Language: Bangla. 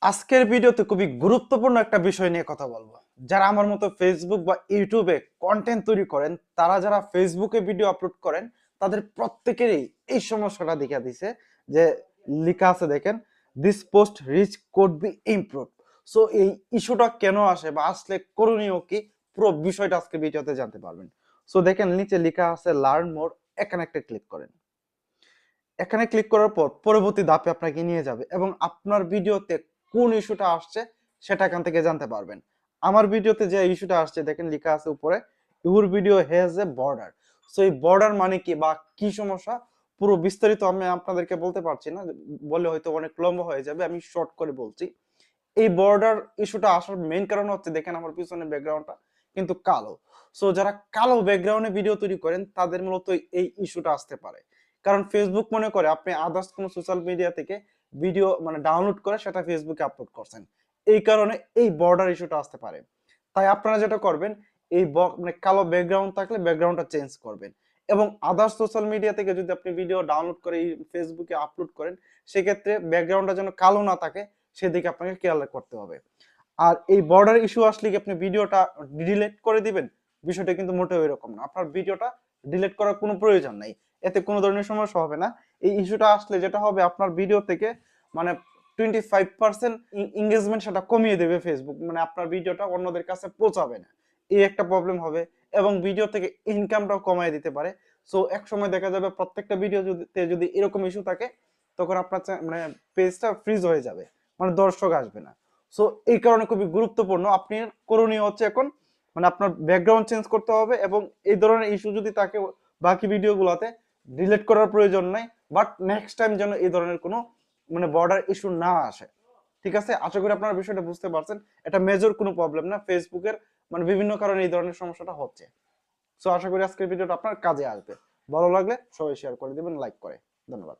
আজকের ভিডিওতে খুবই গুরুত্বপূর্ণ একটা বিষয় নিয়ে কথা বলবো। যারা আমার মতো ফেসবুক বা ইউটিউবে কন্টেন্ট তৈরি করেন, তারা যারা ফেসবুকে ভিডিও আপলোড করেন, তাদের প্রত্যেকেরই এই সমস্যাটা দেখা দিছে যে লেখা আছে দেখেন, this post rich could be improve. So এই ইস্যুটা কেন আসে বা আসলে করণীয় কি, পুরো বিষয়টা আজকে ভিডিওতে জানতে পারবেন। সো দেখেন নিচে লেখা আছে লার্ন মোর, এখানে একটা ক্লিক করেন। এখানে ক্লিক করার পর পরবর্তী ধাপে আপনাকে নিয়ে যাবে এবং আপনার ভিডিওতে কোন ইস্যুটা আসছে সেটা এখান থেকে জানতে পারবেন। আমার ভিডিওতে যে ইস্যুটা আসছে দেখেন লেখা আছে উপরে, your video has a border. So এই বর্ডার মানে কি বা কি সমস্যা, পুরো বিস্তারিত আমি আপনাদেরকে বলতে পারছি না, বলে হয়তো অনেক লম্বা হয়ে যাবে, আমি শর্ট করে বলছি। এই বর্ডার ইস্যুটা আসার মেইন কারণ হচ্ছে দেখেন আমার পিছনে ব্যাকগ্রাউন্ডটা কিন্তু কালো। সো যারা কালো ব্যাকগ্রাউন্ডে ভিডিও তৈরি করেন তাদের মূলত এই ইস্যুটা আসতে পারে। কারণ ফেসবুক মনে করে আপনি আদার্স কোনো সোশ্যাল মিডিয়া থেকে ভিডিও মানে ডাউনলোড করে সেটা ফেসবুকে আপলোড করছেন, এই কারণে এই বর্ডার ইস্যুটা আসতে পারে। তাই আপনারা যেটা করবেন, এই মানে কালো ব্যাকগ্রাউন্ড থাকলে ব্যাকগ্রাউন্ডটা চেঞ্জ করবেন। এবং আদার্স সোশ্যাল মিডিয়া থেকে যদি আপনি ভিডিও ডাউনলোড করে এই ফেসবুকে আপলোড করেন, সেক্ষেত্রে ব্যাকগ্রাউন্ডটা যেন কালো না থাকে সেদিকে আপনাকে খেয়াল করতে হবে। আর এই বর্ডার ইস্যু আসলে কি আপনি ভিডিওটা ডিলিট করে দিবেন, বিষয়টা কিন্তু মোটেও এরকম না। আপনার ভিডিওটা ডিলিট করার কোনো প্রয়োজন নাই, এতে কোনো ধরনের সমস্যা হবে না। এই ইস্যুটা আসলে যেটা হবে, আপনার ভিডিও থেকে মানে 25% এঙ্গেজমেন্ট সেটা কমিয়ে দেবে ফেসবুক, মানে আপনার ভিডিওটা অন্যদের কাছে পৌঁছাবে না, এই একটা প্রবলেম হবে। এবং ভিডিও থেকে ইনকামটাও কমায় দিতে পারে। সো এক সময় দেখা যাবে প্রত্যেকটা ভিডিও যদি এরকম ইস্যু থাকে, তখন আপনার মানে পেজটা ফ্রিজ হয়ে যাবে, মানে দর্শক আসবে না। সো এই কারণে খুবই গুরুত্বপূর্ণ, আপনি করণীয় হচ্ছে এখন মানে আপনার ব্যাকগ্রাউন্ড চেঞ্জ করতে হবে। এবং এই ধরনের ইস্যু যদি থাকে বাকি ভিডিওগুলোতে, ডিলিট করার প্রয়োজন নাই, বাট নেক্সট টাইম যেন এই ধরনের কোনো মানে বর্ডার ইস্যু না আসে। ঠিক আছে, আশা করি আপনারা বিষয়টা বুঝতে পারছেন। এটা মেজর কোনো প্রবলেম না, ফেসবুকের মানে বিভিন্ন কারণে এই ধরনের সমস্যাটা হচ্ছে। সো আশা করি আজকের ভিডিওটা আপনার কাজে আসবে। ভালো লাগলে সবাই শেয়ার করে দিবেন, লাইক করে। ধন্যবাদ।